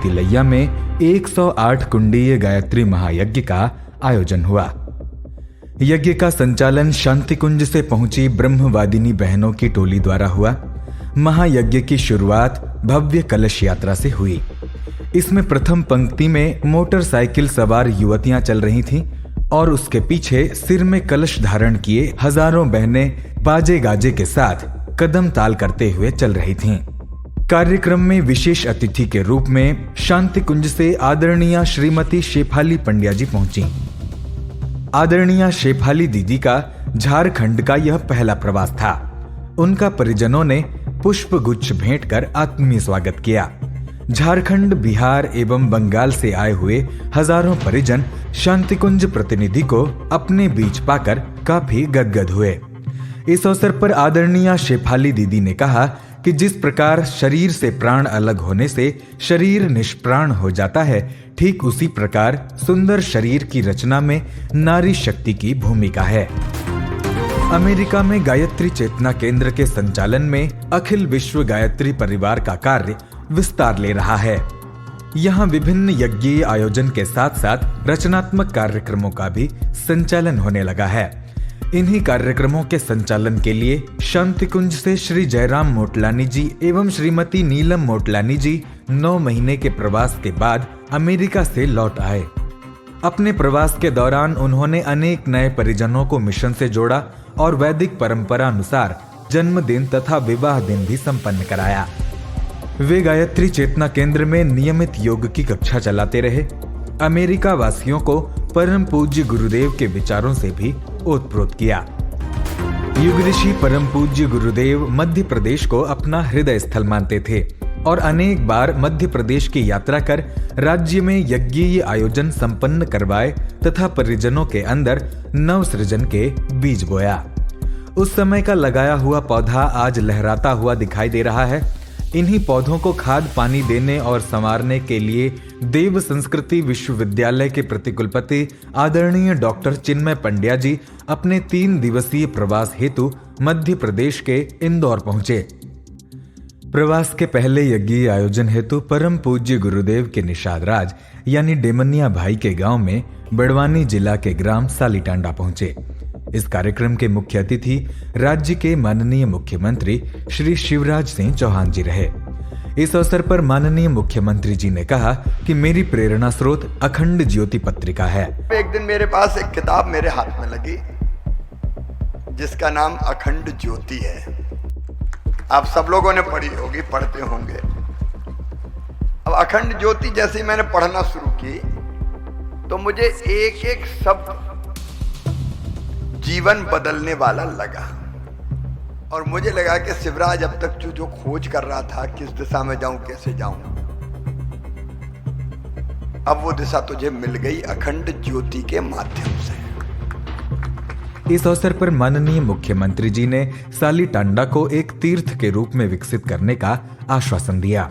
तिलैया में 108 कुंडीय गायत्री महायज्ञ का आयोजन हुआ। यज्ञ का संचालन शांति कुंज से पहुंची ब्रह्मवादिनी बहनों की टोली द्वारा हुआ। महायज्ञ की शुरुआत भव्य कलश यात्रा से हुई। इसमें प्रथम पंक्ति में मोटरसाइकिल सवार युवतियां चल रही थीं और उसके पीछे सिर में कलश धारण किए हजारों बहनें बाजे गाजे के साथ कदम ताल करते हुए चल रही थीं। कार्यक्रम में विशेष अतिथि के रूप में शांति कुंज से आदरणीय श्रीमती शेफाली पंड्या जी पहुंची। आदरणीय शेफाली दीदी का झारखंड का यह पहला प्रवास था। उनका परिजनों ने पुष्प गुच्छ भेंट कर आत्मीय स्वागत किया। झारखंड, बिहार एवं बंगाल से आए हुए हजारों परिजन शांतिकुंज प्रतिनिधि को अपने बीच पाकर काफी गदगद हुए। इस अवसर पर आदरणीय शेफाली दीदी ने कहा कि जिस प्रकार शरीर से प्राण अलग होने से शरीर निष्प्राण हो जाता है, ठीक उसी प्रकार सुंदर शरीर की रचना में नारी शक्ति की भूमिका है। अमेरिका में गायत्री चेतना केंद्र के संचालन में अखिल विश्व गायत्री परिवार का कार्य विस्तार ले रहा है। यहाँ विभिन्न यज्ञीय आयोजन के साथ साथ रचनात्मक कार्यक्रमों का भी संचालन होने लगा है। इन्हीं कार्यक्रमों के संचालन के लिए शांति कुंज से श्री जयराम मोटलानी जी एवं श्रीमती नीलम मोटलानी जी 9 महीने के प्रवास के बाद अमेरिका से लौट आए। अपने प्रवास के दौरान उन्होंने अनेक नए परिजनों को मिशन से जोड़ा और वैदिक परंपरा अनुसार जन्मदिन तथा विवाह दिन भी संपन्न कराया। वे गायत्री चेतना केंद्र में नियमित योग की कक्षा चलाते रहे। अमेरिका वासियों को परम पूज्य गुरुदेव के विचारों से भी ओतप्रोत किया। युग ऋषि परम पूज्य गुरुदेव मध्य प्रदेश को अपना हृदय स्थल मानते थे और अनेक बार मध्य प्रदेश की यात्रा कर राज्य में यज्ञीय आयोजन संपन्न करवाए तथा परिजनों के अंदर नव सृजन के बीज बोया। उस समय का लगाया हुआ पौधा आज लहराता हुआ दिखाई दे रहा है। इन्हीं पौधों को खाद पानी देने और संवारने के लिए देव संस्कृति विश्वविद्यालय के प्रतिकुलपति आदरणीय डॉक्टर चिन्मय पंड्या जी अपने 3 दिवसीय प्रवास हेतु मध्य प्रदेश के इंदौर पहुंचे। प्रवास के पहले यज्ञीय आयोजन हेतु परम पूज्य गुरुदेव के निषाद राज यानी डेमनिया भाई के गांव में बड़वानी जिला के ग्राम सालीटांडा पहुंचे। इस कार्यक्रम के मुख्य अतिथि राज्य के माननीय मुख्यमंत्री श्री शिवराज सिंह चौहान जी रहे। इस अवसर पर माननीय मुख्यमंत्री जी ने कहा कि मेरी प्रेरणा स्रोत अखंड ज्योति पत्रिका है। एक दिन मेरे पास एक किताब मेरे हाथ में लगी जिसका नाम अखंड ज्योति है। आप सब लोगों ने पढ़ी होगी, पढ़ते होंगे। अब अखंड ज्योति जैसे ही मैंने पढ़ना शुरू की तो मुझे एक एक शब्द जीवन बदलने वाला लगा और मुझे लगा कि शिवराज अब तक जो खोज कर रहा था, किस दिशा में जाऊं, कैसे जाऊं, अब वो दिशा तुझे मिल गई अखंड ज्योति के माध्यम से। इस अवसर पर माननीय मुख्यमंत्री जी ने सालीटांडा को एक तीर्थ के रूप में विकसित करने का आश्वासन दिया।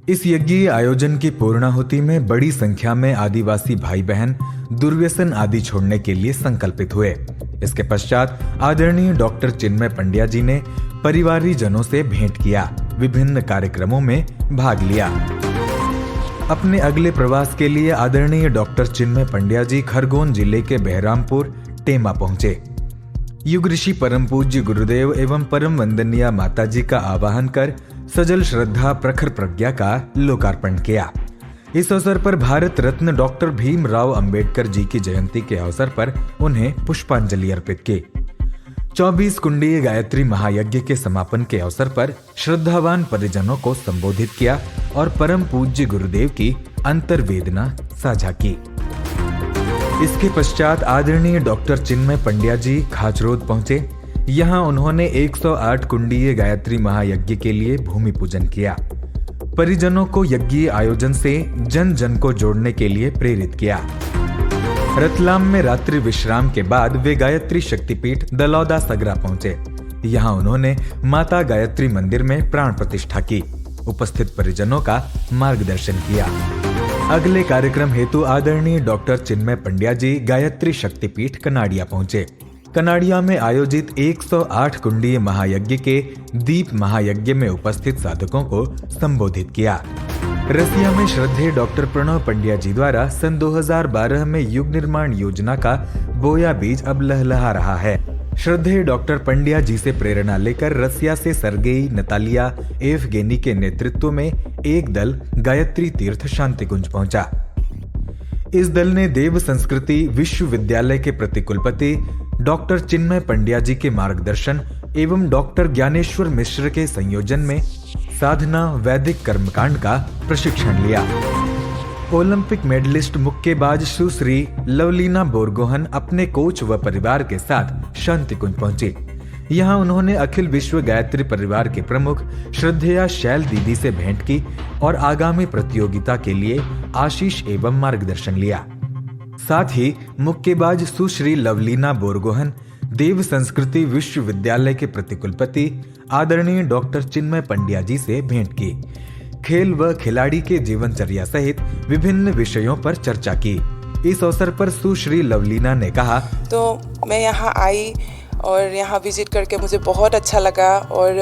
इस यज्ञीय आयोजन की पूर्णाहुति में बड़ी संख्या में आदिवासी भाई बहन दुर्व्यसन आदि छोड़ने के लिए संकल्पित हुए। इसके पश्चात आदरणीय डॉक्टर चिन्मय पंड्या जी ने परिवारी जनों से भेंट किया, विभिन्न कार्यक्रमों में भाग लिया। अपने अगले प्रवास के लिए आदरणीय डॉक्टर चिन्मय पंड्या जी खरगोन जिले के बहरामपुर टेमा पहुंचे। युग ऋषि परम पूज्य गुरुदेव एवं परम वंदनीय माता जी का आवाहन कर सजल श्रद्धा प्रखर प्रज्ञा का लोकार्पण किया। इस अवसर पर भारत रत्न डॉक्टर भीमराव अंबेडकर जी की जयंती के अवसर पर उन्हें पुष्पांजलि अर्पित की। 24 कुंडीय गायत्री महायज्ञ के समापन के अवसर पर श्रद्धावान परिजनों को संबोधित किया और परम पूज्य गुरुदेव की अंतर्वेदना साझा की। इसके पश्चात आदरणीय डॉक्टर चिन्मय पंड्या जी खाचरोद पहुंचे। यहाँ उन्होंने 108 कुंडीय गायत्री महायज्ञ के लिए भूमि पूजन किया। परिजनों को यज्ञीय आयोजन से जन जन को जोड़ने के लिए प्रेरित किया। रतलाम में रात्रि विश्राम के बाद वे गायत्री शक्तिपीठ दलौदा सगरा पहुंचे। यहाँ उन्होंने माता गायत्री मंदिर में प्राण प्रतिष्ठा की, उपस्थित परिजनों का मार्गदर्शन किया। अगले कार्यक्रम हेतु आदरणीय डॉक्टर चिन्मय पंड्या जी गायत्री शक्तिपीठ कनाड़िया पहुंचे। कनाड़िया में आयोजित 108 कुंडीय महायज्ञ के दीप महायज्ञ में उपस्थित साधकों को संबोधित किया। रसिया में श्रद्धेय डॉक्टर प्रणव पंड्या जी द्वारा सन 2012 में युग निर्माण योजना का बोया बीज अब लहलहा रहा है। श्रद्धेय डॉक्टर पंड्या जी से प्रेरणा लेकर रसिया से सर्गेई, नतालिया, एवगेनी के नेतृत्व में एक दल गायत्री तीर्थ शांति कुंज पहुंचा। इस दल ने देव संस्कृति विश्वविद्यालय के प्रतिकुलपति डॉक्टर चिन्मय पंड्या जी के मार्गदर्शन एवं डॉक्टर ज्ञानेश्वर मिश्र के संयोजन में साधना वैदिक कर्मकांड का प्रशिक्षण लिया। ओलंपिक मेडलिस्ट मुक्केबाज सुश्री लवलीना बोरगोहन अपने कोच व परिवार के साथ शांति कुंज पहुंची। यहाँ उन्होंने अखिल विश्व गायत्री परिवार के प्रमुख श्रद्धेया शैल दीदी से भेंट की और आगामी प्रतियोगिता के लिए आशीष एवं मार्गदर्शन लिया। साथ ही मुक्केबाज सुश्री लवलीना बोरगोहन, देव संस्कृति विश्वविद्यालय के प्रतिकुलपति आदरणीय डॉक्टर चिन्मय पंड्या जी से भेंट की। खेल व खिलाड़ी के जीवनचर्या सहित विभिन्न विषयों पर चर्चा की। इस अवसर पर सुश्री लवलीना ने कहा, तो मैं यहाँ आई और यहाँ विजिट करके मुझे बहुत अच्छा लगा और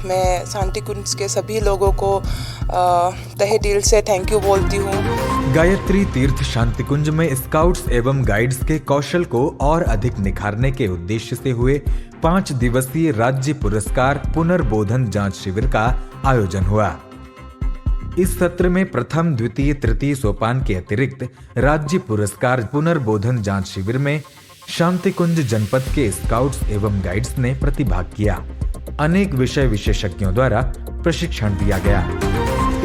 मैं शांति कुंज के सभी लोगों को तहे दिल से थैंक यू बोलती हूँ। गायत्री तीर्थ शांति कुंज में स्काउट्स एवं गाइड्स के कौशल को और अधिक निखारने के उद्देश्य से हुए 5 दिवसीय राज्य पुरस्कार पुनर्बोधन जांच शिविर का आयोजन हुआ। इस सत्र में प्रथम, द्वितीय, तृतीय सोपान के अतिरिक्त राज्य पुरस्कार पुनर्बोधन जांच शिविर में शांति कुंज जनपद के स्काउट्स एवं गाइड्स ने प्रतिभाग किया। अनेक विषय विशेषज्ञों द्वारा प्रशिक्षण दिया गया।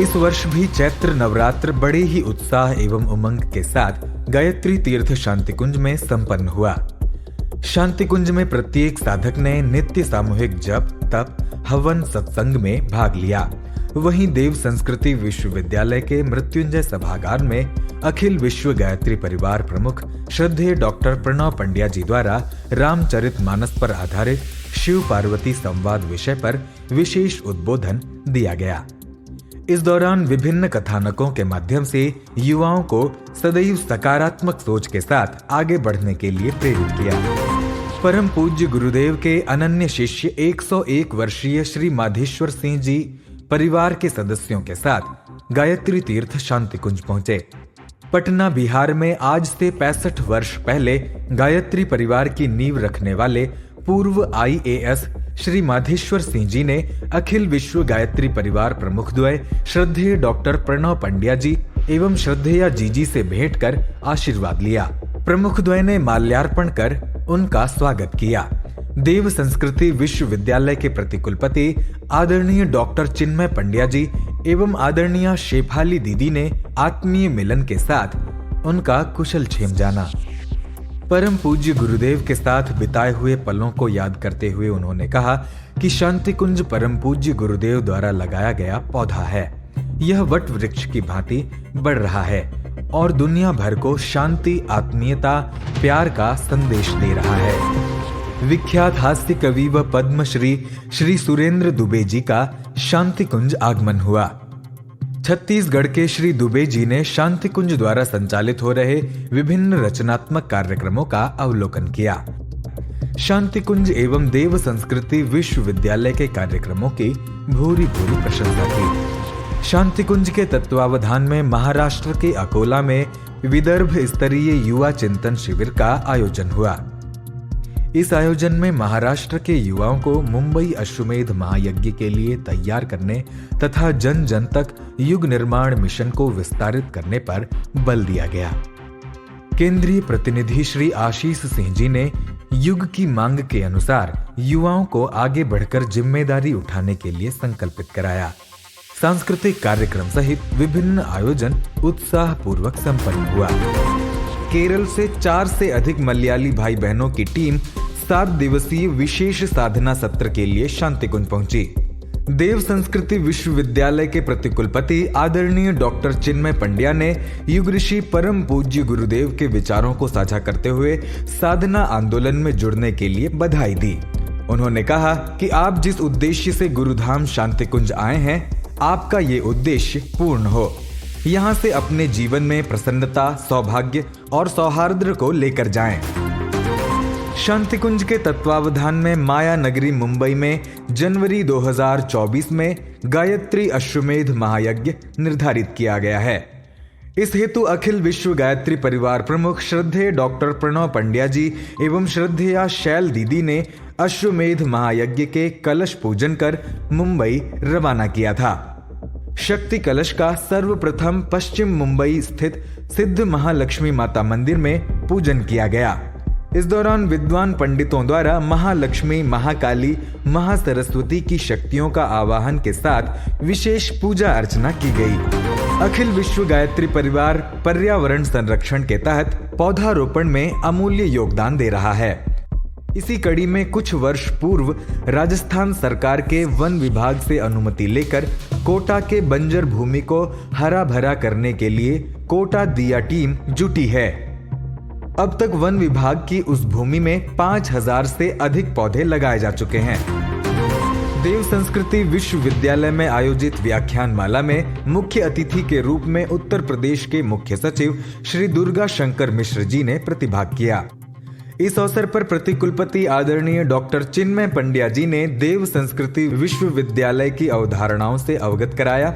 इस वर्ष भी चैत्र नवरात्र बड़े ही उत्साह एवं उमंग के साथ गायत्री तीर्थ शांति कुंज में संपन्न हुआ। शांति कुंज में प्रत्येक साधक ने नित्य सामूहिक जप, तप, हवन, सत्संग में भाग लिया। वहीं देव संस्कृति विश्वविद्यालय के मृत्युंजय सभागार में अखिल विश्व गायत्री परिवार प्रमुख श्रद्धेय डॉक्टर प्रणव पंड्या जी द्वारा रामचरितमानस पर आधारित शिव पार्वती संवाद विषय पर विशेष उद्बोधन दिया गया। इस दौरान विभिन्न कथानकों के माध्यम से युवाओं को सदैव सकारात्मक सोच के साथ आगे बढ़ने के लिए प्रेरित किया। परम पूज्य गुरुदेव के अनन्य शिष्य 101 वर्षीय श्री माधेश्वर सिंह जी परिवार के सदस्यों के साथ गायत्री तीर्थ शांति कुंज पहुंचे। पटना, बिहार में आज से 65 वर्ष पहले गायत्री परिवार की नींव रखने वाले पूर्व IAS श्री माधेश्वर सिंह जी ने अखिल विश्व गायत्री परिवार प्रमुख द्वय श्रद्धेय डॉक्टर प्रणव पंड्या जी एवं श्रद्धेया जीजी से भेंट कर आशीर्वाद लिया। प्रमुख द्वय ने माल्यार्पण कर उनका स्वागत किया। देव संस्कृति विश्वविद्यालय के प्रतिकुलपति आदरणीय डॉक्टर चिन्मय पंड्या जी एवं आदरणीय शेफाली दीदी ने आत्मीय मिलन के साथ उनका कुशल क्षेम जाना। परम पूज्य गुरुदेव के साथ बिताए हुए पलों को याद करते हुए उन्होंने कहा कि शांति कुंज परम पूज्य गुरुदेव द्वारा लगाया गया पौधा है। यह वट वृक्ष की भांति बढ़ रहा है और दुनिया भर को शांति, आत्मीयता, प्यार का संदेश दे रहा है। विख्यात हास्य कवि व पद्मश्री श्री सुरेंद्र दुबे जी का शांति कुंज आगमन हुआ। छत्तीसगढ़ के श्री दुबे जी ने शांति कुंज द्वारा संचालित हो रहे विभिन्न रचनात्मक कार्यक्रमों का अवलोकन किया। शांति कुंज एवं देव संस्कृति विश्वविद्यालय के कार्यक्रमों की भूरी भूरी प्रशंसा की। शांति कुंज के तत्वावधान में महाराष्ट्र के अकोला में विदर्भ स्तरीय युवा चिंतन शिविर का आयोजन हुआ। इस आयोजन में महाराष्ट्र के युवाओं को मुंबई अश्वमेध महायज्ञ के लिए तैयार करने तथा जन जन तक युग निर्माण मिशन को विस्तारित करने पर बल दिया गया। केंद्रीय प्रतिनिधि श्री आशीष सिंह जी ने युग की मांग के अनुसार युवाओं को आगे बढ़कर जिम्मेदारी उठाने के लिए संकल्पित कराया। सांस्कृतिक कार्यक्रम सहित विभिन्न आयोजन उत्साहपूर्वक संपन्न हुआ। केरल से 4 से अधिक मलयाली भाई बहनों की टीम 7 दिवसीय विशेष साधना सत्र के लिए शांति कुंज पहुंची। देव संस्कृति विश्वविद्यालय के प्रतिकुलपति आदरणीय डॉक्टर चिन्मय पंड्या ने युग ऋषि परम पूज्य गुरुदेव के विचारों को साझा करते हुए साधना आंदोलन में जुड़ने के लिए बधाई दी। उन्होंने कहा कि आप जिस उद्देश्य से गुरुधाम शांति कुंज आए हैं, आपका ये उद्देश्य पूर्ण हो। यहाँ से अपने जीवन में प्रसन्नता, सौभाग्य और सौहार्द को लेकर जाएं। शांतिकुंज के तत्वावधान में माया नगरी मुंबई में जनवरी 2024 में गायत्री अश्वमेध महायज्ञ निर्धारित किया गया है। इस हेतु अखिल विश्व गायत्री परिवार प्रमुख श्रद्धेय डॉक्टर प्रणव पंड्या जी एवं श्रद्धेया शैल दीदी ने अश्वमेध महायज्ञ के कलश पूजन कर मुंबई रवाना किया था। शक्ति कलश का सर्वप्रथम पश्चिम मुंबई स्थित सिद्ध महालक्ष्मी माता मंदिर में पूजन किया गया। इस दौरान विद्वान पंडितों द्वारा महालक्ष्मी, महाकाली, महासरस्वती की शक्तियों का आवाहन के साथ विशेष पूजा अर्चना की गई। अखिल विश्व गायत्री परिवार पर्यावरण संरक्षण के तहत पौधारोपण में अमूल्य योगदान दे रहा है। इसी कड़ी में कुछ वर्ष पूर्व राजस्थान सरकार के वन विभाग से अनुमति लेकर कोटा के बंजर भूमि को हरा भरा करने के लिए कोटा दिया टीम जुटी है। अब तक वन विभाग की उस भूमि में 5000 से अधिक पौधे लगाए जा चुके हैं। देव संस्कृति विश्वविद्यालय में आयोजित व्याख्यानमाला में मुख्य अतिथि के रूप में उत्तर प्रदेश के मुख्य सचिव श्री दुर्गा शंकर मिश्र जी ने प्रतिभाग किया। इस अवसर पर प्रतिकुलपति आदरणीय डॉक्टर चिन्मय पंड्या जी ने देव संस्कृति विश्वविद्यालय की अवधारणाओं से अवगत कराया।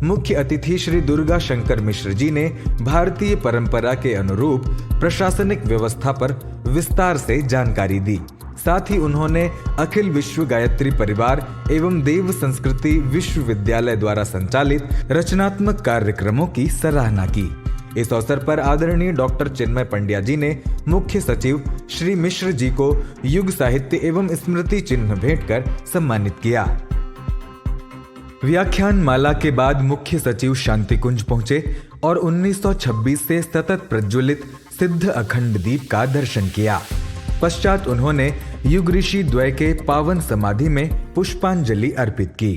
मुख्य अतिथि श्री दुर्गा शंकर मिश्र जी ने भारतीय परंपरा के अनुरूप प्रशासनिक व्यवस्था पर विस्तार से जानकारी दी। साथ ही उन्होंने अखिल विश्व गायत्री परिवार एवं देव संस्कृति विश्वविद्यालय द्वारा संचालित रचनात्मक कार्यक्रमों की सराहना की। इस अवसर पर आदरणीय डॉक्टर चिन्मय पंड्या जी ने मुख्य सचिव श्री मिश्र जी को युग साहित्य एवं स्मृति चिन्ह भेंट कर सम्मानित किया। व्याख्यान माला के बाद मुख्य सचिव शांतिकुंज पहुंचे और 1926 से सतत प्रज्वलित सिद्ध अखंड दीप का दर्शन किया। पश्चात उन्होंने युग ऋषि द्वय के पावन समाधि में पुष्पांजलि अर्पित की।